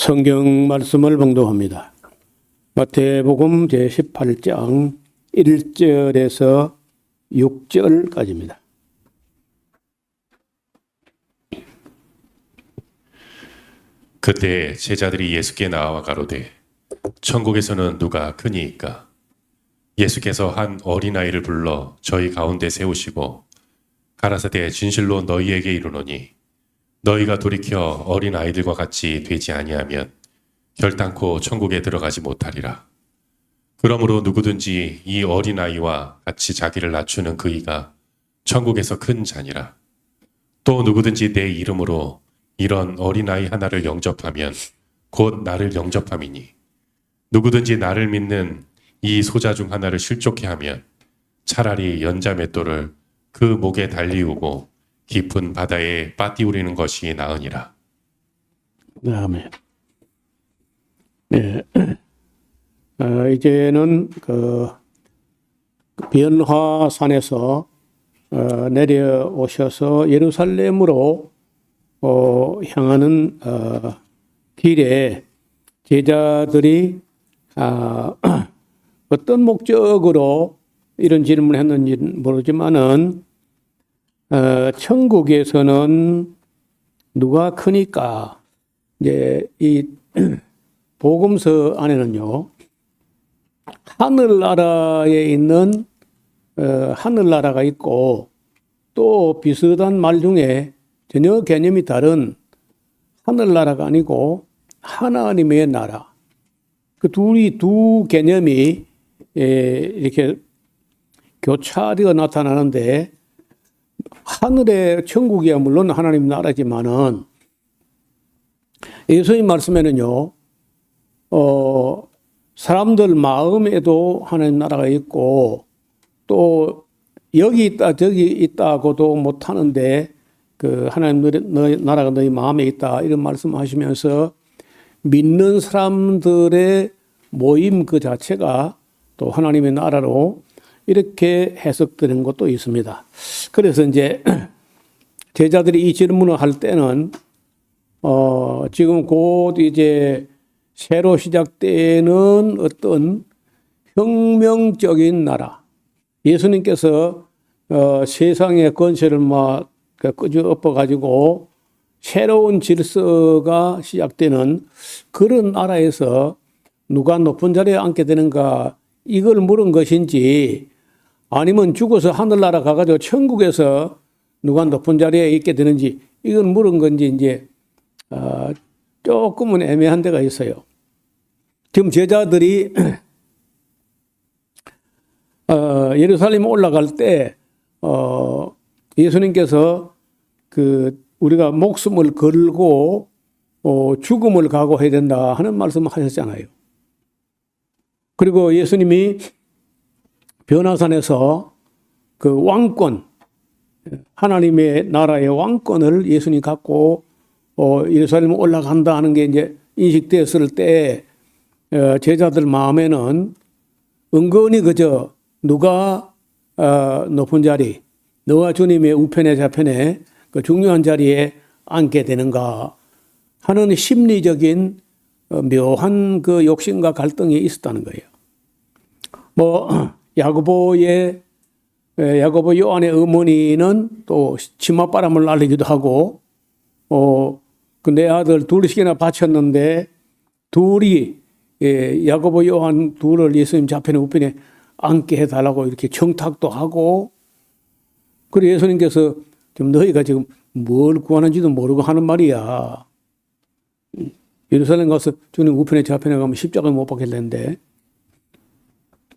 성경 말씀을 봉독합니다. 마태복음 제18장 1절에서 6절까지입니다. 그때 제자들이 예수께 나와 가로되 천국에서는 누가 크니이까? 예수께서 한 어린아이를 불러 저희 가운데 세우시고 가라사대 진실로 너희에게 이르노니 너희가 돌이켜 어린아이들과 같이 되지 아니하면 결단코 천국에 들어가지 못하리라. 그러므로 누구든지 이 어린아이와 같이 자기를 낮추는 그이가 천국에서 큰 자니라. 또 누구든지 내 이름으로 이런 어린아이 하나를 영접하면 곧 나를 영접함이니 누구든지 나를 믿는 이 소자 중 하나를 실족해 하면 차라리 연자 맷돌을 그 목에 달리우고 깊은 바다에 빠띄우리는 것이 나으니라. 아멘. 네. 이제는 그 변화산에서 내려오셔서 예루살렘으로 향하는 길에 제자들이 어떤 목적으로 이런 질문을 했는지는 모르지만은 천국에서는 누가 크니까 이제 이 복음서 안에는요 하늘나라에 있는 하늘나라가 있고 또 비슷한 말 중에 전혀 개념이 다른 하늘나라가 아니고 하나님의 나라 그 두 개념이 이렇게 교차되어 나타나는데 하늘의 천국이야 물론 하나님 나라지만은 예수님 말씀에는요 사람들 마음에도 하나님 나라가 있고 또 여기 있다 저기 있다고도 못하는데 그 하나님 나라가 너희 마음에 있다 이런 말씀하시면서 믿는 사람들의 모임 그 자체가 또 하나님의 나라로 이렇게 해석되는 것도 있습니다. 그래서 이제 제자들이 이 질문을 할 때는 지금 곧 이제 새로 시작되는 어떤 혁명적인 나라 예수님께서 세상의 권세를 막 끄집어 가지고 새로운 질서가 시작되는 그런 나라에서 누가 높은 자리에 앉게 되는가 이걸 물은 것인지 아니면 죽어서 하늘나라 가가지고 천국에서 누가 높은 자리에 있게 되는지 이걸 물은 건지 이제 조금은 애매한 데가 있어요. 지금 제자들이 예루살렘 올라갈 때 예수님께서 그 우리가 목숨을 걸고 죽음을 각오해야 된다 하는 말씀을 하셨잖아요. 그리고 예수님이 변화산에서 그 왕권, 하나님의 나라의 왕권을 예수님이 갖고 예루살렘 올라간다 하는 게 이제 인식되었을 때 제자들 마음에는 은근히 그저 누가 높은 자리, 너와 주님의 우편에 좌편에 그 중요한 자리에 앉게 되는가 하는 심리적인 묘한 그 욕심과 갈등이 있었다는 거예요. 뭐 야고보 요한의 어머니는 또 치맛바람을 날리기도 하고 그 내 아들 둘씩이나 바쳤는데 둘이 야고보 요한 둘을 예수님 좌편에 우편에 앉게 해달라고 이렇게 청탁도 하고 그리고 예수님께서 지금 너희가 지금 뭘 구하는지도 모르고 하는 말이야. 예루살렘 가서 주님 우편에 좌편에 가면 십자가를 못 박힐는데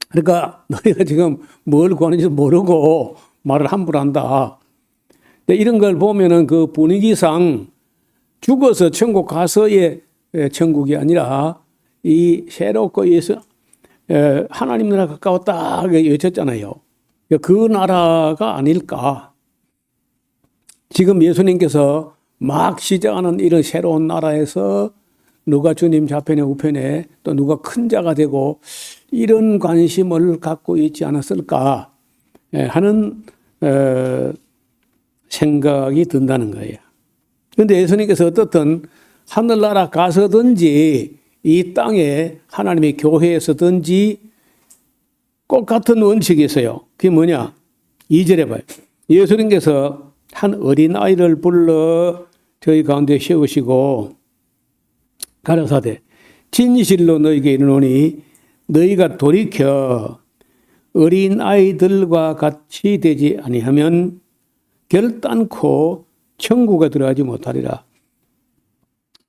그러니까 너희가 지금 뭘 구하는지도 모르고 말을 함부로 한다. 이런 걸 보면은 그 분위기상 죽어서 천국 가서의 천국이 아니라 이 새롭고 하나님 나라 가까웠다 외쳤잖아요. 그 나라가 아닐까. 지금 예수님께서 막 시작하는 이런 새로운 나라에서 누가 주님 좌편에 우편에 또 누가 큰 자가 되고 이런 관심을 갖고 있지 않았을까 하는 생각이 든다는 거예요. 그런데 예수님께서 어떻든 하늘나라 가서든지 이 땅에 하나님의 교회에서든지 꼭 같은 원칙이 있어요. 그게 뭐냐? 2절에 봐요. 예수님께서 한 어린아이를 불러 저희 가운데 세우시고 가라사대 진실로 너희에게 이르노니 너희가 돌이켜 어린아이들과 같이 되지 아니하면 결단코 천국에 들어가지 못하리라.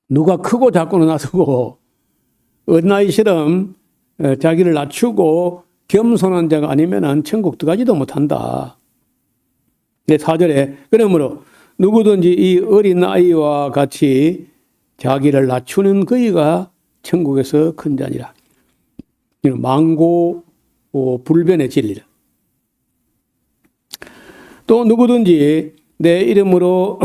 누가 크고 작고는 나서고 어린아이처럼 자기를 낮추고 겸손한 자가 아니면 천국 들어가지도 못한다. 4절에 그러므로 누구든지 이 어린아이와 같이 자기를 낮추는 그이가 천국에서 큰 자니라. 망고 불변의 진리라. 또 누구든지 내 이름으로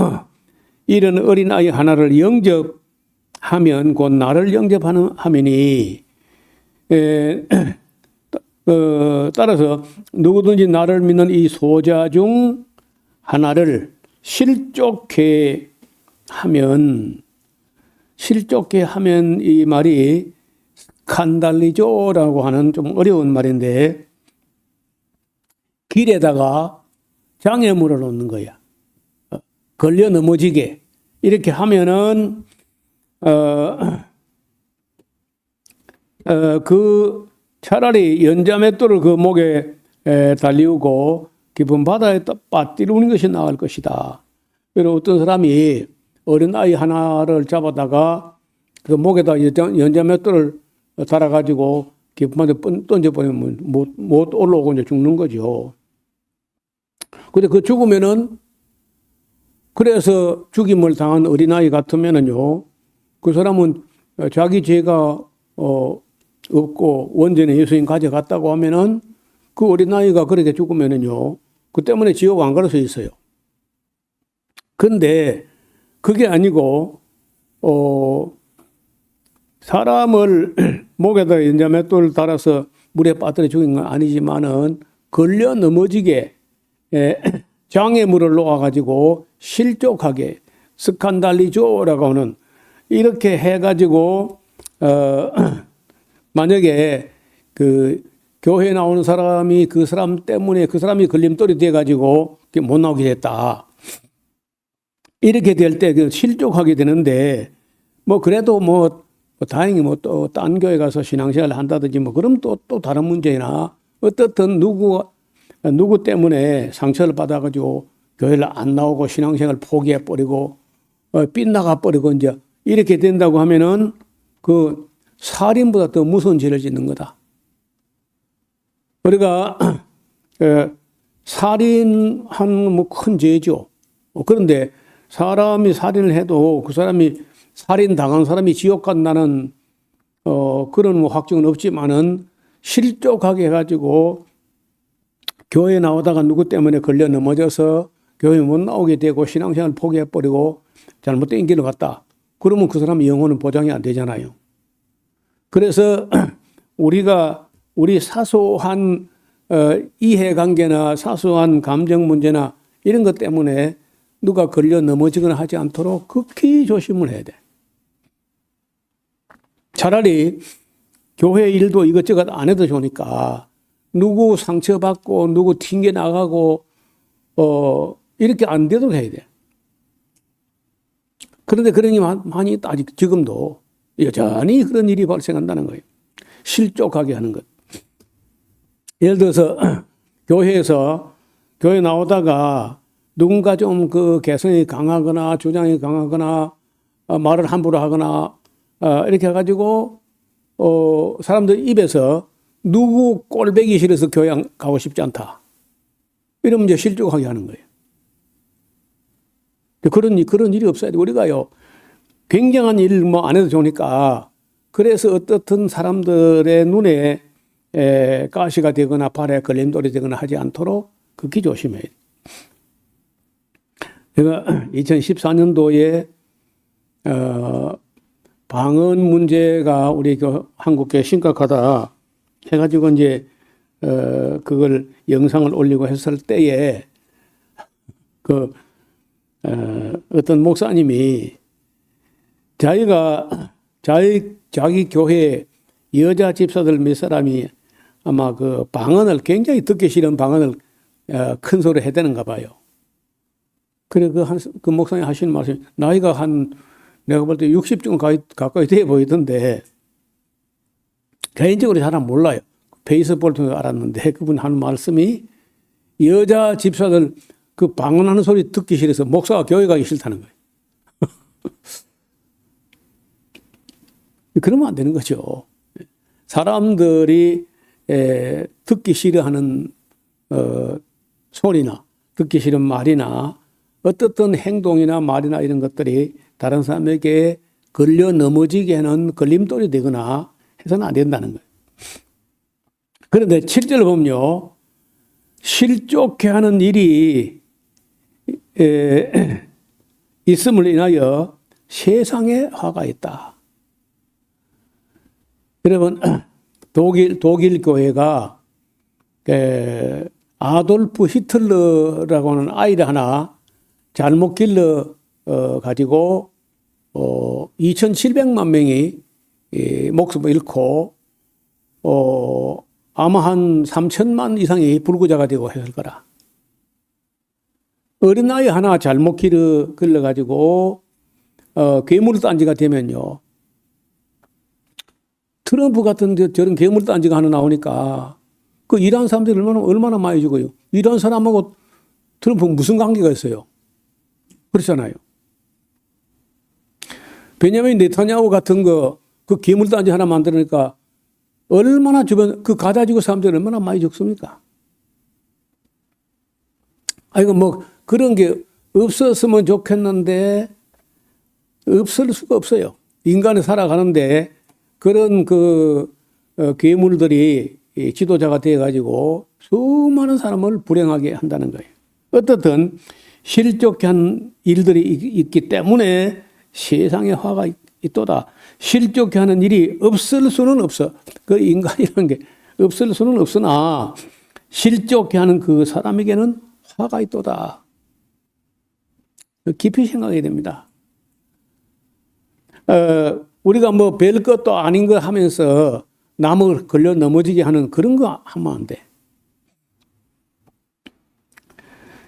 이런 어린아이 하나를 영접하면 곧 나를 영접하는 하미니 따라서 누구든지 나를 믿는 이 소자 중 하나를 실족해 하면 이 말이 칸달리조라고 하는 좀 어려운 말인데 길에다가 장애물을 놓는 거야. 걸려 넘어지게 이렇게 하면은 그 차라리 연자맷돌을 그 목에 달리우고 깊은 바다에 빠뜨리는 것이 나을 것이다. 그리고 어떤 사람이 어린아이 하나를 잡아다가 그 목에다 연자맷돌을 달아가지고 깊은 바다에 던져버리면 못 올라오고 이제 죽는 거죠. 근데 그 죽으면은 그래서 죽임을 당한 어린아이 같으면은요, 그 사람은 자기 죄가 없고 원전에 예수님 가져갔다고 하면은 그 어린아이가 그렇게 죽으면은요, 그 때문에 지옥 안 갈 수 있어요. 근데 그게 아니고, 사람을 목에다 연자맷돌을 달아서 물에 빠뜨려 죽인 건 아니지만은 걸려 넘어지게 장애물을 놓아가지고 실족하게 스칸달리조라고 하는 이렇게 해가지고 만약에 그 교회에 나오는 사람이 그 사람 때문에 그 사람이 걸림돌이 돼가지고 못 나오게 됐다. 이렇게 될 때 그 실족하게 되는데 뭐 그래도 뭐 다행히 뭐 또 딴 교회 가서 신앙생활을 한다든지 뭐 그럼 또 다른 문제나 어떻든 누구 때문에 상처를 받아가지고 교회를 안 나오고 신앙생활 포기해버리고 빗나가버리고 이제 이렇게 된다고 하면은 그 살인보다 더 무서운 죄를 짓는 거다. 우리가 살인한 뭐 큰 죄죠. 그런데 사람이 살인을 해도 그 사람이 살인 당한 사람이 지옥 간다는 그런 뭐 확증은 없지만은 실족하게 해가지고 교회 나오다가 누구 때문에 걸려 넘어져서 교회 못 나오게 되고 신앙생활 포기해버리고 잘못된 길을 갔다. 그러면 그 사람 영혼은 보장이 안 되잖아요. 그래서 우리 사소한 이해관계나 사소한 감정 문제나 이런 것 때문에 누가 걸려 넘어지거나 하지 않도록 극히 조심을 해야 돼. 차라리 교회 일도 이것저것 안 해도 좋으니까 누구 상처받고 누구 튕겨나가고 이렇게 안 돼도 해야 돼. 그런데 그런 일이 많이 있다. 아직 지금도 여전히 그런 일이 발생한다는 거예요. 실족하게 하는 것. 예를 들어서 교회에서 교회 나오다가 누군가 좀 그 개성이 강하거나 주장이 강하거나 말을 함부로 하거나 이렇게 해가지고 사람들 입에서 누구 꼴배기 싫어서 교회 가고 싶지 않다. 이러면 이제 실족하게 하는 거예요. 그런 일이 없어야 돼. 우리가요, 굉장한 일 뭐 안 해도 좋으니까 그래서 어떻든 사람들의 눈에 가시가 되거나 발에 걸림돌이 되거나 하지 않도록 극히 조심해야 돼. 제가 2014년도에 방언 문제가 우리 한국교회 심각하다 해가지고 이제 그걸 영상을 올리고 했을 때에 어떤 목사님이 자기 교회 여자 집사들 몇 사람이 아마 그 방언을 굉장히 듣기 싫은 방언을 큰 소리 해대는가 봐요. 그래 그 목사님 하시는 말씀이 나이가 내가 볼 때 60쯤 가까이 돼 보이던데 개인적으로 잘 몰라요. 페이스북을 통해 알았는데 그분 하는 말씀이 여자 집사들 그 방언하는 소리 듣기 싫어서 목사가 교회 가기 싫다는 거예요. 그러면 안 되는 거죠. 사람들이 듣기 싫어하는 소리나 듣기 싫은 말이나 어떻든 행동이나 말이나 이런 것들이 다른 사람에게 걸려 넘어지게 하는 걸림돌이 되거나 해서는 안 된다는 거예요. 그런데 7절 보면요. 실족해 하는 일이 있음을 인하여 세상에 화가 있다. 여러분 독일 교회가 아돌프 히틀러라고 하는 아이를 하나 잘못 길러 가지고 2,700만 명이 목숨을 잃고 아마 한 3천만 이상이 불구자가 되고 했을 거라. 어린아이 하나 잘못 길러 가지고 괴물단지가 되면요. 트럼프 같은 저런 괴물단지가 하나 나오니까 그 일하는 사람들이 얼마나 많이 죽어요. 일하는 사람하고 트럼프는 무슨 관계가 있어요? 그렇잖아요. 베냐민 네타냐후 같은 그 괴물단지 하나 만들으니까 얼마나 주변 그 가다지고 사람들이 얼마나 많이 죽습니까? 이거 뭐 그런 게 없었으면 좋겠는데 없을 수가 없어요. 인간이 살아가는데 그런 괴물들이 지도자가 되어가지고 수많은 사람을 불행하게 한다는 거예요. 어떻든 실족해 한 일들이 있기 때문에 세상에 화가 있도다. 실족해 하는 일이 없을 수는 없어. 그 인간이라는 게 없을 수는 없으나 실족해 하는 그 사람에게는 화가 있도다. 깊이 생각해야 됩니다. 우리가 뭐 별 것도 아닌 거 하면서 남을 걸려 넘어지게 하는 그런 거 하면 안 돼.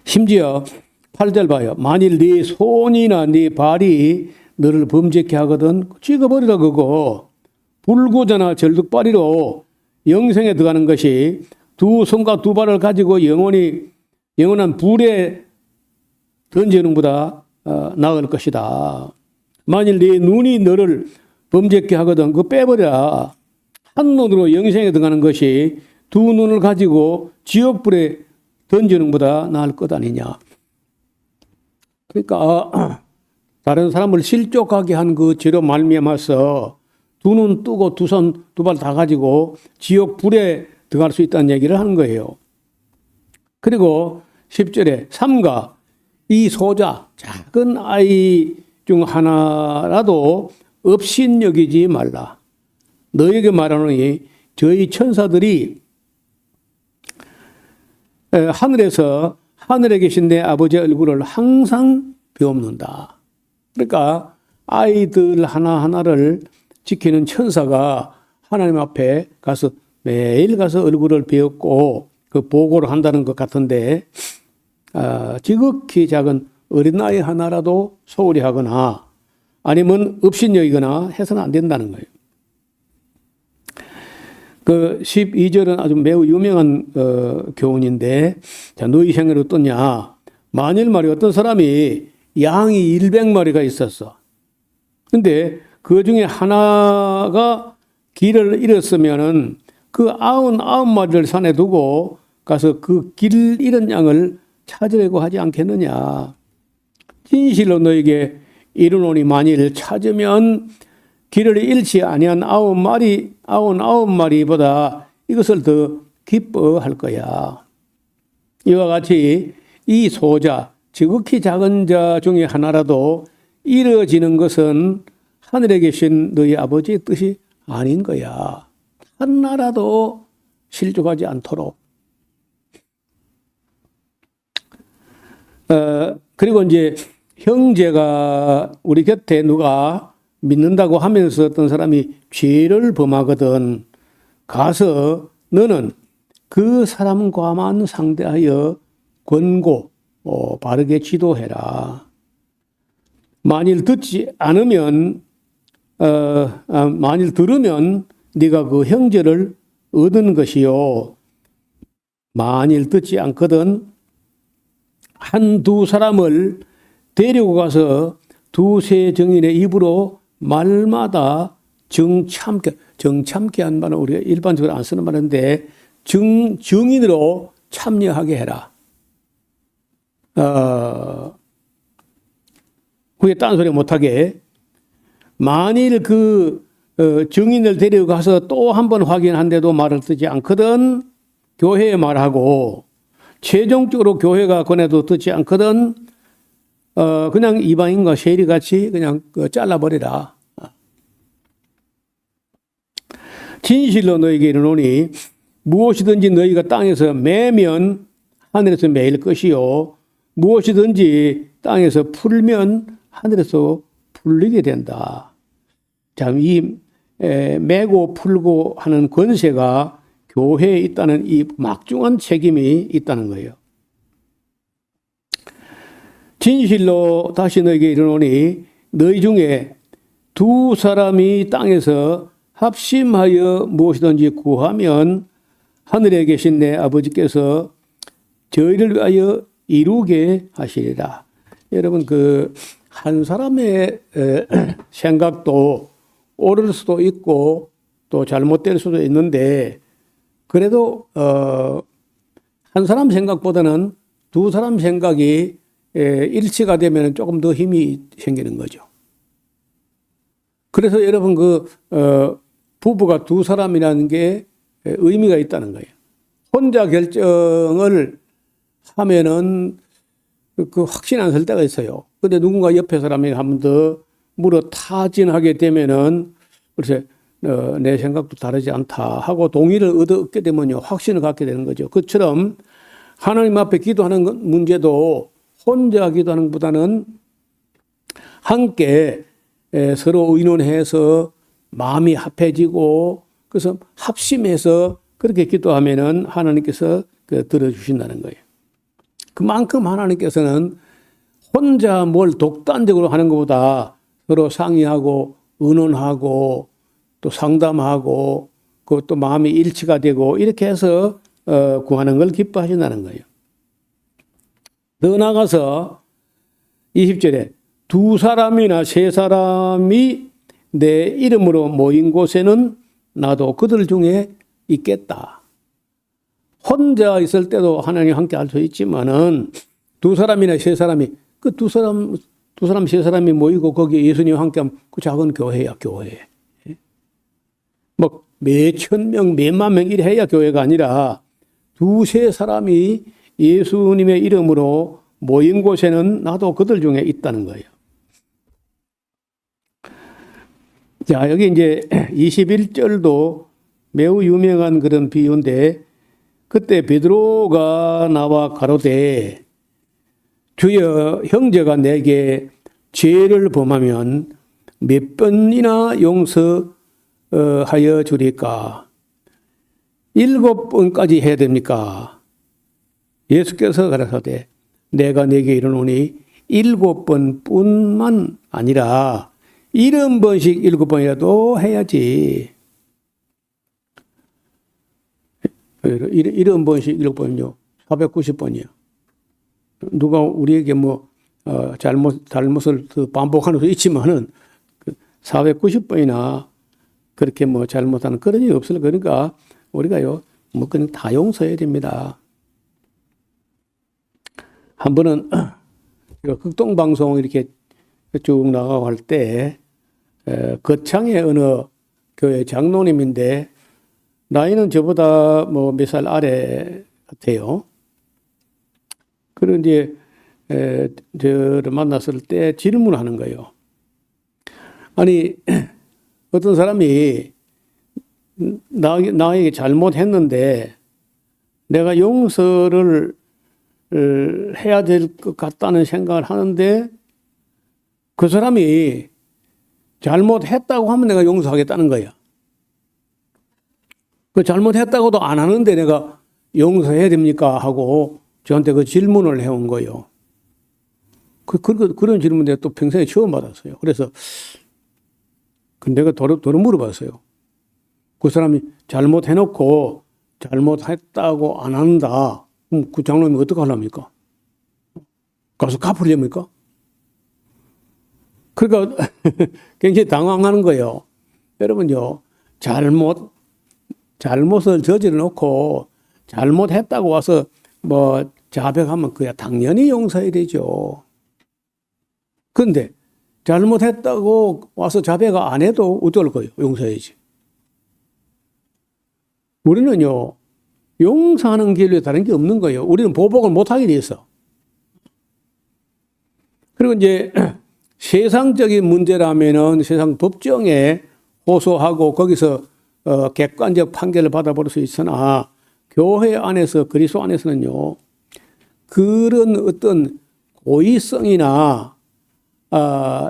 심지어 8절 봐요. 만일 네 손이나 네 발이 너를 범죄케 하거든 찍어버리라 그거. 불구자나 절뚝발이로 영생에 들어가는 것이 두 손과 두 발을 가지고 영원한 불에 던지는 보다 나을 것이다. 만일 네 눈이 너를 범죄케 하거든 그거 빼버려. 한 눈으로 영생에 들어가는 것이 두 눈을 가지고 지옥불에 던지는 보다 나을 것 아니냐. 그러니까 다른 사람을 실족하게 한 그 죄로 말미암아서 두 눈 뜨고 두 손 두 발 다 가지고 지옥불에 들어갈 수 있다는 얘기를 하는 거예요. 그리고 10절에 삼가 이 소자 작은 아이 중 하나라도 업신여기지 말라. 너에게 말하노니 저희 천사들이 하늘에 계신 내 아버지의 얼굴을 항상 비옵는다. 그러니까 아이들 하나하나를 지키는 천사가 하나님 앞에 가서 매일 가서 얼굴을 비웠고 그 보고를 한다는 것 같은데 지극히 작은 어린아이 하나라도 소홀히 하거나 아니면 업신여기거나 해서는 안 된다는 거예요. 그 12절은 아주 매우 유명한 교훈인데 자, 너희 생각이 어떠냐. 만일 말이 어떤 사람이 양이 100마리가 있었어. 근데 그 중에 하나가 길을 잃었으면은 그 99마리를 산에 두고 가서 그 길 잃은 양을 찾으려고 하지 않겠느냐. 진실로 너에게 이르노니 만일 찾으면 길을 잃지 아니한 99마리보다 이것을 더 기뻐할 거야. 이와 같이 이 소자, 지극히 작은 자 중에 하나라도 이루어지는 것은 하늘에 계신 너희 아버지의 뜻이 아닌 거야. 하나라도 실족하지 않도록. 그리고 이제 형제가 우리 곁에 누가 믿는다고 하면서 어떤 사람이 죄를 범하거든 가서 너는 그 사람과만 상대하여 권고 바르게 지도해라. 만일 듣지 않으면 만일 들으면 네가 그 형제를 얻은 것이요. 만일 듣지 않거든 한두 사람을 데리고 가서 두세 증인의 입으로 말마다 정참케 한 말은 우리가 일반적으로 안 쓰는 말인데 증인으로 참여하게 해라. 그게 딴 소리 못하게. 만일 그 증인을 데리고 가서 또 한 번 확인한데도 말을 듣지 않거든 교회에 말하고 최종적으로 교회가 권해도 듣지 않거든 그냥 이방인과 세리같이 그냥 잘라버리라. 진실로 너에게 이르노니 무엇이든지 너희가 땅에서 매면 하늘에서 매일 것이요 무엇이든지 땅에서 풀면 하늘에서 풀리게 된다. 참 이 매고 풀고 하는 권세가 교회에 있다는 이 막중한 책임이 있다는 거예요. 진실로 다시 너에게 이르노니 너희 중에 두 사람이 땅에서 합심하여 무엇이든지 구하면 하늘에 계신 내 아버지께서 저희를 위하여 이루게 하시리라. 여러분 그 한 사람의 생각도 옳을 수도 있고 또 잘못될 수도 있는데 그래도 한 사람 생각보다는 두 사람 생각이 일치가 되면 조금 더 힘이 생기는 거죠. 그래서 여러분 부부가 두 사람이라는 게 의미가 있다는 거예요. 혼자 결정을 하면은 그 확신 안 설 때가 있어요. 근데 누군가 옆에 사람이 한 번 더 물어 타진하게 되면은 글쎄 내 생각도 다르지 않다 하고 동의를 얻게 되면요 확신을 갖게 되는 거죠. 그처럼 하나님 앞에 기도하는 문제도 혼자 기도하는 것보다는 함께 서로 의논해서 마음이 합해지고 그래서 합심해서 그렇게 기도하면은 하나님께서 들어주신다는 거예요. 그만큼 하나님께서는 혼자 뭘 독단적으로 하는 것보다 서로 상의하고 의논하고 또 상담하고 그것도 마음이 일치가 되고 이렇게 해서 구하는 걸 기뻐하신다는 거예요. 더 나아가서 20절에 두 사람이나 세 사람이 내 이름으로 모인 곳에는 나도 그들 중에 있겠다. 혼자 있을 때도 하나님 함께 할 수 있지만은 두 사람이나 세 사람이 그 두 사람 세 사람이 모이고 거기에 예수님 함께 하면 그 작은 교회야 교회. 뭐 몇천 명 몇만 명 이래 해야 교회가 아니라 두세 사람이 예수님의 이름으로 모인 곳에는 나도 그들 중에 있다는 거예요. 자, 여기 이제 21절도 매우 유명한 그런 비유인데 그때 베드로가 나와 가로되 주여 형제가 내게 죄를 범하면 몇 번이나 용서하여 주리까? 7번까지 해야 됩니까? 예수께서 가라사대 내가 내게 이르노니 7번뿐만 아니라 70번씩 7번이라도 해야지. 70번씩 7번이요. 490번이요. 누가 우리에게 잘못을 반복하는 수 있지만은 490번이나 그렇게 잘못하는 그런 일이 없을 거니까 우리가요, 그냥 다 용서해야 됩니다. 한 번은 극동방송 이렇게 쭉 나가고 할 때 거창의 어느 교회 장로님인데 나이는 저보다 몇 살 아래 같아요. 그런데 저를 만났을 때 질문하는 거예요. 아니 어떤 사람이 나에게 잘못했는데 내가 용서를 해야 될 것 같다는 생각을 하는데 그 사람이 잘못했다고 하면 내가 용서하겠다는 거야. 그 잘못했다고도 안 하는데 내가 용서해야 됩니까? 하고 저한테 그 질문을 해온 거예요. 그런 질문 내가 또 평생에 처음 받았어요. 그래서 내가 도로 물어봤어요. 그 사람이 잘못해놓고 잘못했다고 안 한다. 그럼 그 장로님이 어떻게 하랍니까? 가서 갚으렵니까? 그러니까 굉장히 당황하는 거예요. 여러분요, 잘못을 저질러 놓고 잘못했다고 와서 뭐 자백하면 그야 당연히 용서해야 되죠. 그런데 잘못했다고 와서 자백 안 해도 어떨 거예요? 용서해야지. 우리는요, 용서하는 길에 다른 게 없는 거예요. 우리는 보복을 못하게 돼 있어. 그리고 이제 세상적인 문제라면은 세상 법정에 호소하고 거기서 객관적 판결을 받아볼 수 있으나 교회 안에서 그리스도 안에서는요, 그런 어떤 고의성이나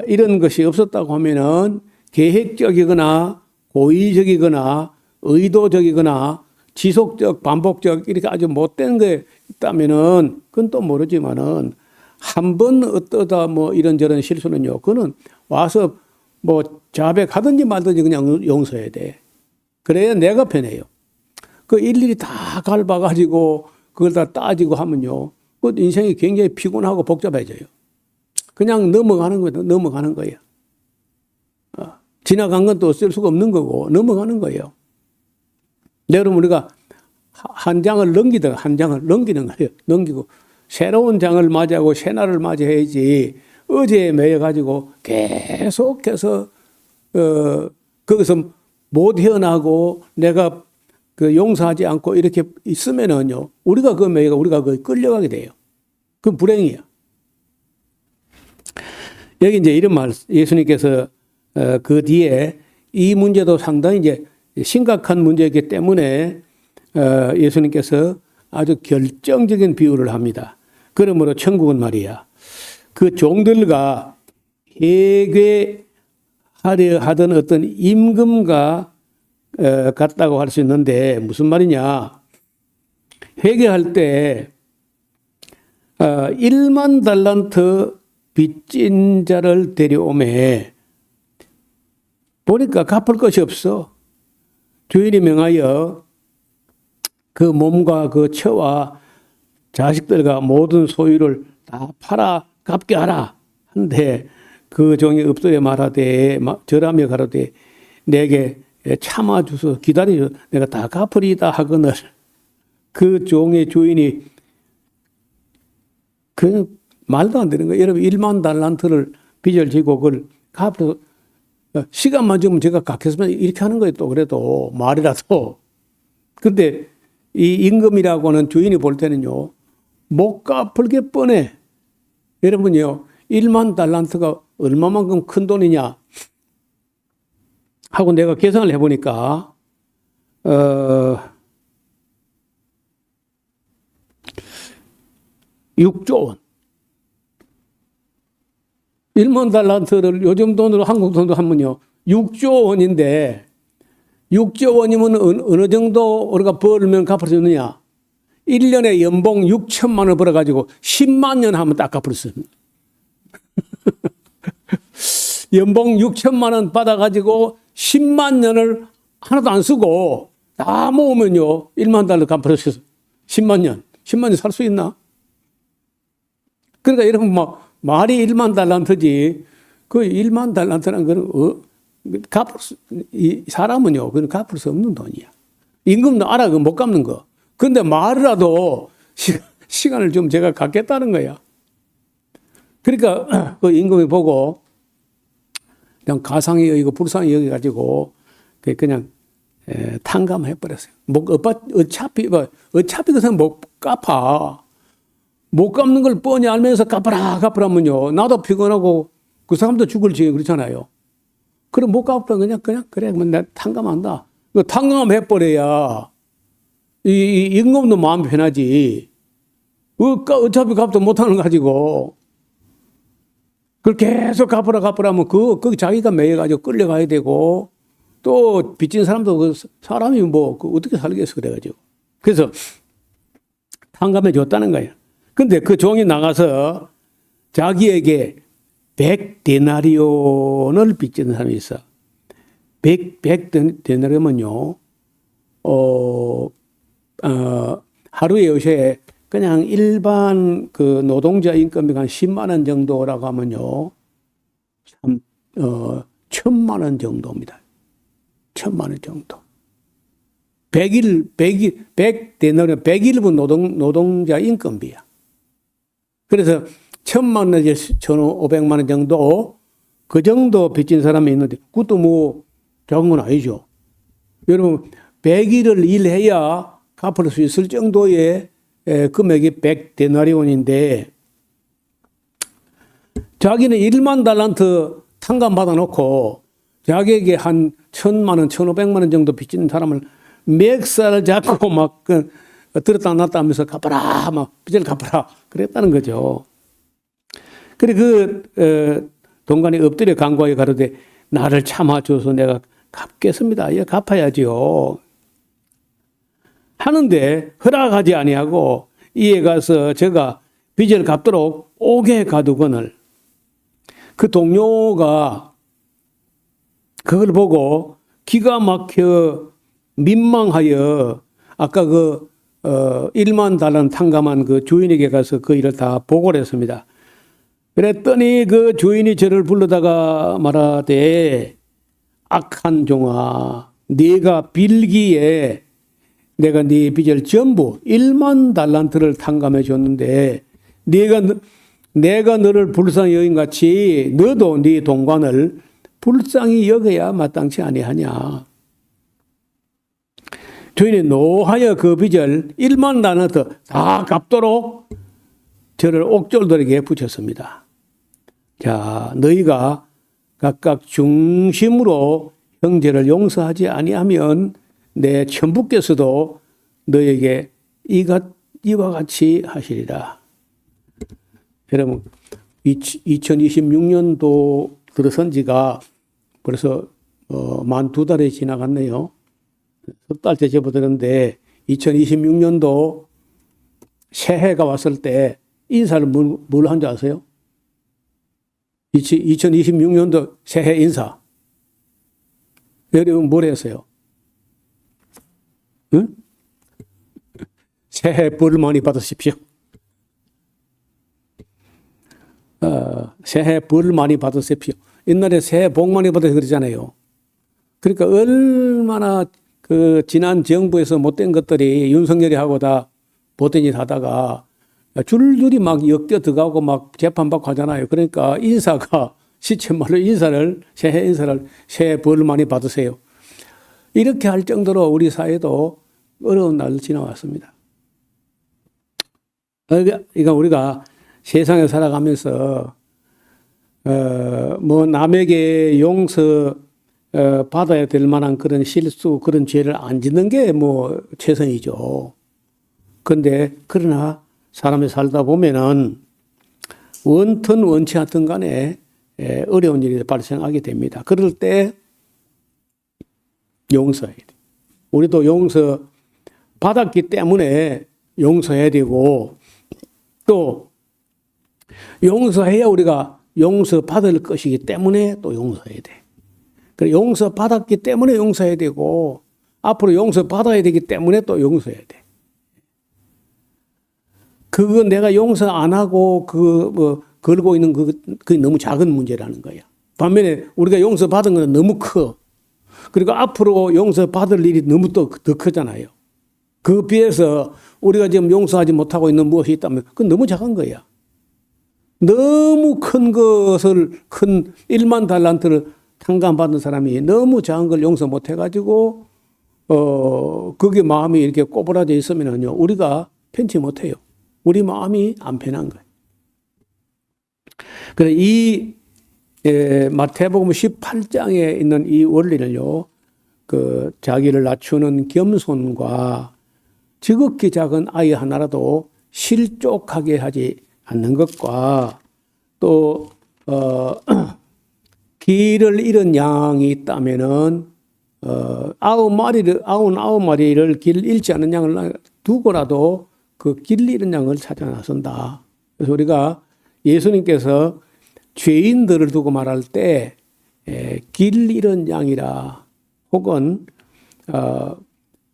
이런 것이 없었다고 하면은 계획적이거나 고의적이거나 의도적이거나 지속적, 반복적 이렇게 아주 못된 게 있다면은 그건 또 모르지만은 한 번 어떠다 뭐 이런저런 실수는요, 그거는 와서 뭐 자백하든지 말든지 그냥 용서해야 돼. 그래야 내가 편해요. 그 일일이 다 갈봐가지고 그걸 다 따지고 하면요, 그 인생이 굉장히 피곤하고 복잡해져요. 그냥 넘어가는 거예요. 넘어가는 거예요. 지나간 건 또 쓸 수가 없는 거고 넘어가는 거예요. 여러분, 우리가 한 장을 넘기다가 한 장을 넘기는 거예요. 넘기고 새로운 장을 맞이하고 새날을 맞이해야지 어제에 매여가지고 계속해서 거기서 못 헤어나고 내가 그 용서하지 않고 이렇게 있으면은요, 우리가 그 매여가 우리가 그 끌려가게 돼요. 그건 불행이야. 여기 이제 이런 말, 예수님께서 그 뒤에 이 문제도 상당히 이제 심각한 문제이기 때문에 예수님께서 아주 결정적인 비유를 합니다. 그러므로 천국은 말이야, 그 종들과 회개하려 하던 어떤 임금과 같다고 할 수 있는데 무슨 말이냐. 회개할 때 1만 달란트 빚진 자를 데려오매 보니까 갚을 것이 없어. 주인이 명하여 그 몸과 그 처와 자식들과 모든 소유를 다 팔아 갚게 하라 한데 그 종이 엎드려 말하되 절하며 가로되 내게 참아주소 기다리소 내가 다 갚으리이다 하거늘 그 종의 주인이 그 말도 안 되는 거예요. 여러분 1만 달란트를 빚을 지고 그걸 갚아서 시간만 주면 제가 갚겠습니다 이렇게 하는 거예요. 또 그래도 말이라도. 그런데 이 임금이라고 하는 주인이 볼 때는요, 못 갚을 게 뻔해. 여러분요, 1만 달란트가 얼마만큼 큰 돈이냐 하고 내가 계산을 해보니까 6조 원. 1만 달란트를 요즘 돈으로 한국 돈으로 하면요 6조 원인데 6조 원이면 어느 정도 우리가 벌면 갚을 수 있느냐. 1년에 연봉 6천만 원을 벌어가지고 10만 년 하면 딱 갚을 수 있습니다. 연봉 6천만 원 받아가지고 10만 년을 하나도 안 쓰고 다 모으면요 1만 달러 갚을 수 있어요. 10만 년. 10만 년 살 수 있나? 그러니까 여러분 말이 1만 달란트지 그 1만 달란트라는 거는 이 사람은요, 그건 갚을 수 없는 돈이야. 임금도 알아, 그 못 갚는 거. 근데 말이라도 시간을 좀 제가 갖겠다는 거야. 그러니까 그 임금이 보고 그냥 가상이 여기고 불쌍히 여기가지고 그냥 탕감해버렸어요. 어차피 그 사람 못 갚아. 못 갚는 걸 뻔히 알면서 갚으라면요. 나도 피곤하고 그 사람도 죽을 지경 그렇잖아요. 그럼 못 갚으면 그냥 그래. 내가 탕감한다. 탕감해버려야 이 임금도 마음 편하지. 어차피 값도 못하는 거 가지고. 그걸 계속 갚으라 하면 그 자기가 매여가지고 끌려가야 되고 또 빚진 사람도 그 사람이 뭐 어떻게 살겠어 그래가지고. 그래서 탕감해 줬다는 거예요. 근데 그 종이 나가서 자기에게 100데나리온을 빚지는 사람이 있어. 100데나리온은요, 하루에 요새 그냥 일반 그 노동자 임금이 한 10만 원 정도라고 하면요, 참, 1000만 원 정도입니다. 1000만 원 정도. 100데나리온, 100일분 노동자 임금비야. 그래서 1000만 원, 1500만 원 정도, 그 정도 빚진 사람이 있는데, 그것도 뭐 작은 건 아니죠. 여러분, 100일을 일해야 갚을 수 있을 정도의 금액이 100데나리온인데, 자기는 1만 달란트 탕감 받아놓고, 자기에게 한 1000만 원, 1500만 원 정도 빚진 사람을 멱살을 잡고 막 들었다 놨다 하면서 갚아라, 막 빚을 갚아라. 그랬다는 거죠. 그래 동관이 엎드려 간구하여 가로되 나를 참아줘서 내가 갚겠습니다. 예, 갚아야지요. 하는데 허락하지 아니하고 이에 가서 제가 빚을 갚도록 옥에 가두거늘. 그 동료가 그걸 보고 기가 막혀 민망하여 아까 1만 달러 탕감한 그 주인에게 가서 그 일을 다 보고를 했습니다. 그랬더니 그 주인이 저를 불러다가 말하되 악한 종아, 네가 빌기에 내가 네 빚을 전부 1만 달란트를 탕감해 줬는데 내가 너를 불쌍히 여긴 같이 너도 네 동관을 불쌍히 여겨야 마땅치 아니하냐. 주인이 노하여 그 빚을 1만 달란트 다 갚도록 저를 옥졸들에게 붙였습니다. 자, 너희가 각각 중심으로 형제를 용서하지 아니하면 내 천부께서도 너에게 이와 같이 하시리라. 여러분, 2026년도 들어선 지가 벌써 만 2달이 지나갔네요. 석 달째 접어드는데 2026년도 새해가 왔을 때 인사를 뭘 한 줄 아세요? 2026년도 새해 인사. 여러분 뭘 했어요? 응? 새해 복 많이 받으십시오. 새해 복 많이 받으십시오. 옛날에 새해 복 많이 받으세요 그러잖아요. 그러니까 얼마나 그 지난 정부에서 못된 것들이 윤석열이 하고 다 못된 일 하다가 줄줄이 막 엮여 들어가고 막 재판받고 하잖아요. 그러니까 인사가 시체말로 새해 인사를 새해 복 많이 받으세요. 이렇게 할 정도로 우리 사회도 어려운 날 지나왔습니다. 그러니까 우리가 세상에 살아가면서 뭐 남에게 용서 받아야 될 만한 그런 실수, 그런 죄를 안 짓는 게 뭐 최선이죠. 그런데 그러나 사람이 살다 보면은 원튼 원치 않든 간에 어려운 일이 발생하게 됩니다. 그럴 때 용서해야 돼. 우리도 용서 받았기 때문에 용서해야 되고 또 용서해야 우리가 용서받을 것이기 때문에 또 용서해야 돼. 그래 용서받았기 때문에 용서해야 되고 앞으로 용서받아야 되기 때문에 또 용서해야 돼. 그거 내가 용서 안 하고 걸고 있는 그게 너무 작은 문제라는 거야. 반면에 우리가 용서받은 건 너무 커. 그리고 앞으로 용서받을 일이 너무 더 크잖아요. 그 비해서 우리가 지금 용서하지 못하고 있는 무엇이 있다면 그건 너무 작은 거야. 너무 큰 1만 달란트를 탕감받은 사람이 너무 작은 걸 용서 못 해가지고 그게 마음이 이렇게 꼬부라져 있으면요 우리가 편치 못해요. 우리 마음이 안 편한 거예요. 그래 이 마태복음 18장에 있는 이 원리를요, 그 자기를 낮추는 겸손과 지극히 작은 아이 하나라도 실족하게 하지 않는 것과 또 길을 잃은 양이 있다면은 99마리를 길 잃지 않은 양을 두고라도 그 길 잃은 양을 찾아 나선다. 그래서 우리가 예수님께서 죄인들을 두고 말할 때 길 잃은 양이라 혹은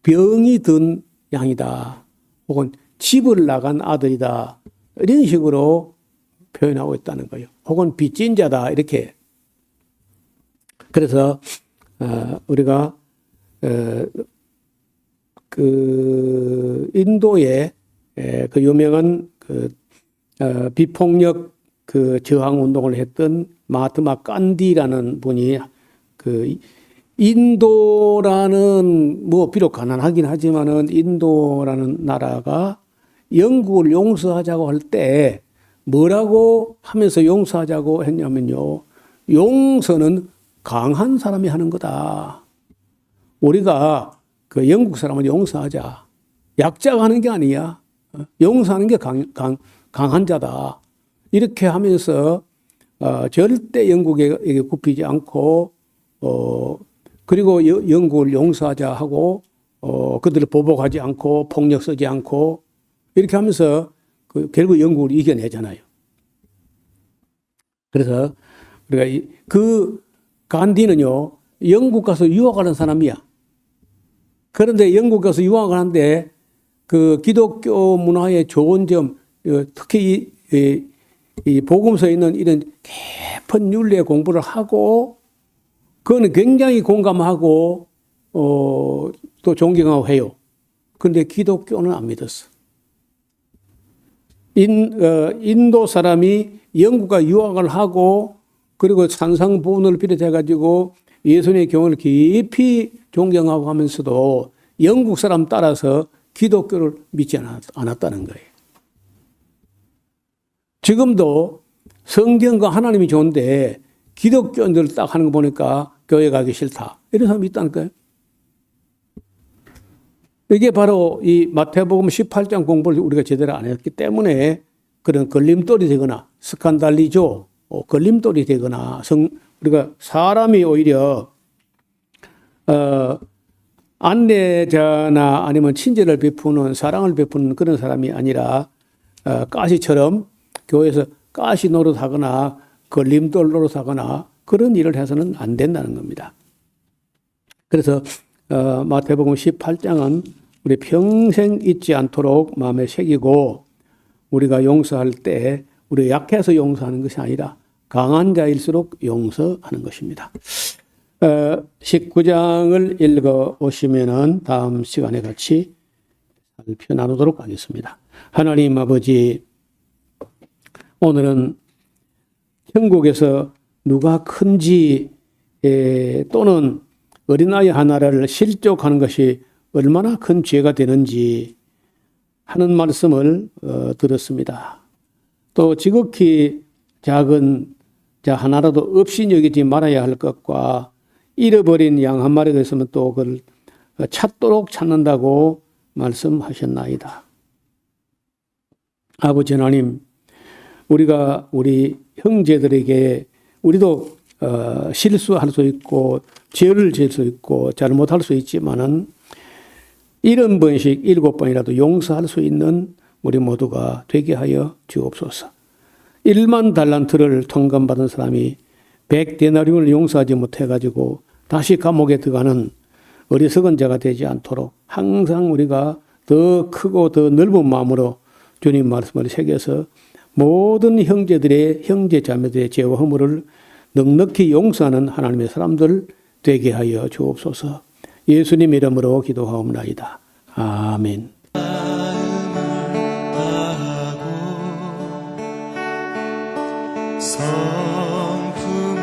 병이 든 양이다 혹은 집을 나간 아들이다 이런 식으로 표현하고 있다는 거예요. 혹은 빚진 자다 이렇게. 그래서 우리가 그 인도의 그 유명한 그 비폭력 그 저항 운동을 했던 마하트마 간디라는 분이 그 인도라는 뭐 비록 가난하긴 하지만은 인도라는 나라가 영국을 용서하자고 할 때 뭐라고 하면서 용서하자고 했냐면요. 용서는 강한 사람이 하는 거다. 우리가 그 영국 사람을 용서하자. 약자가 하는 게 아니야. 용서하는 게 강한 자다. 이렇게 하면서 절대 영국에게 굽히지 않고 그리고 영국을 용서하자 하고 그들을 보복하지 않고 폭력 쓰지 않고 이렇게 하면서 결국 영국을 이겨내잖아요. 그래서 우리가 그 간디는요 영국 가서 유학하는 사람이야. 그런데 영국 가서 유학을 하는데 그 기독교 문화의 좋은 점 특히 이 복음서에 있는 이런 깊은 윤리 공부를 하고 그거는 굉장히 공감하고 또 존경하고 해요. 그런데 기독교는 안 믿었어. 인도 사람이 영국과 유학을 하고 그리고 산상보훈을 비롯해 가지고 예수님의 경을 깊이 존경하고 하면서도 영국 사람 따라서 기독교를 믿지 않았다는 거예요. 지금도 성경과 하나님이 좋은데 기독교인들 딱 하는 거 보니까 교회 가기 싫다. 이런 사람이 있다는 거예요. 이게 바로 이 마태복음 18장 공부를 우리가 제대로 안 했기 때문에 그런 걸림돌이 되거나 스칸달리죠. 걸림돌이 되거나 우리가 사람이 오히려 안내자나 아니면 친절을 베푸는 사랑을 베푸는 그런 사람이 아니라 가시처럼 교회에서 가시 노릇하거나 걸림돌 노릇하거나 그런 일을 해서는 안 된다는 겁니다. 그래서 마태복음 18장은 우리 평생 잊지 않도록 마음에 새기고 우리가 용서할 때 우리 약해서 용서하는 것이 아니라 강한 자일수록 용서하는 것입니다. 19장을 읽어 오시면은 다음 시간에 같이 살펴 나누도록 하겠습니다. 하나님 아버지, 오늘은 천국에서 누가 큰지 또는 어린아이 하나를 실족하는 것이 얼마나 큰 죄가 되는지 하는 말씀을 들었습니다. 또 지극히 작은 자 하나라도 없이 여기지 말아야 할 것과 잃어버린 양 한 마리가 있으면 또 그걸 찾도록 찾는다고 말씀하셨나이다. 아버지 하나님, 우리가 우리 형제들에게 우리도 실수할 수 있고 죄를 지을 수 있고 잘못할 수 있지만은 70번씩 7번이라도 용서할 수 있는 우리 모두가 되게 하여 주옵소서. 1만 달란트를 통감받은 사람이 100데나리온을 용서하지 못해가지고 다시 감옥에 들어가는 어리석은 자가 되지 않도록 항상 우리가 더 크고 더 넓은 마음으로 주님 말씀을 새겨서 모든 형제들의 형제 자매들의 죄와 허물을 넉넉히 용서하는 하나님의 사람들 되게 하여 주옵소서. 예수님 이름으로 기도하옵나이다. 아멘. 성품을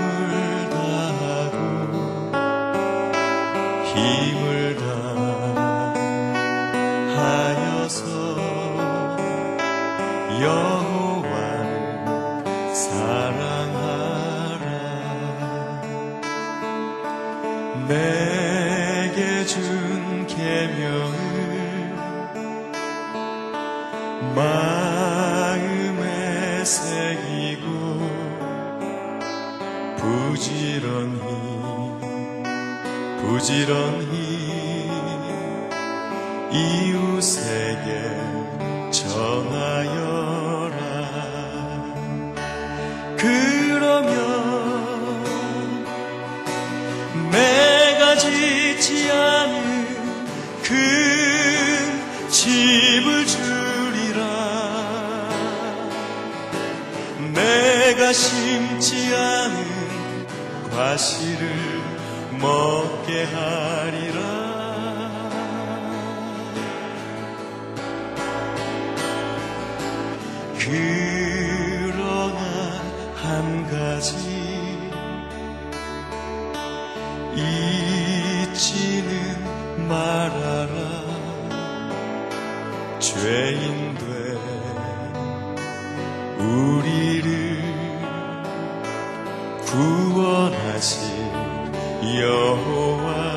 다하고 힘을 다하여서 여호와를 사랑하라. 내게 준 계명을 마음에 새기고 부지런히 이웃에게 전하여라. 그러면 내가 짓지 않은 큰 집을 주리라. 내가 심지 않은 과실을 먹게 하리라. 그러나 한 가지 잊지는 말아라. 죄인 된 우리를 구원하신 여호와